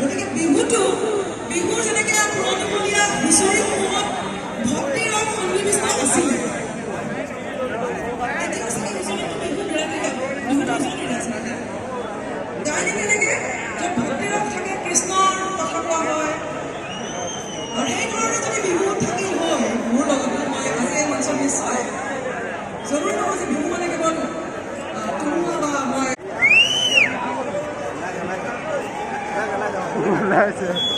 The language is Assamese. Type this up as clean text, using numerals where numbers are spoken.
গতিকে বিহুটো বিহুৰ যেনেকৈ পুৰণিকলীয়া হুঁচৰি সময়ত ভক্তি ৰং সন্নিৱিষ্ট আছিলে এতিয়া চাগে হুঁচৰিটো বিহু বিৰাটেই বিহুটো হুঁচৰি আচলতে গায়নে কেনেকৈ য'ত ভক্তি ৰং থাকে কৃষ্ণৰ কথা কোৱা হয় আৰু সেইধৰণে যদি বিহু থাকিল হয় মোৰ লগতে মই আজি এই মঞ্চত নিশ্চয় জৰুৰী নহয় যে বিহু মানে কেৱল তুলুঙা বা মই Gracias.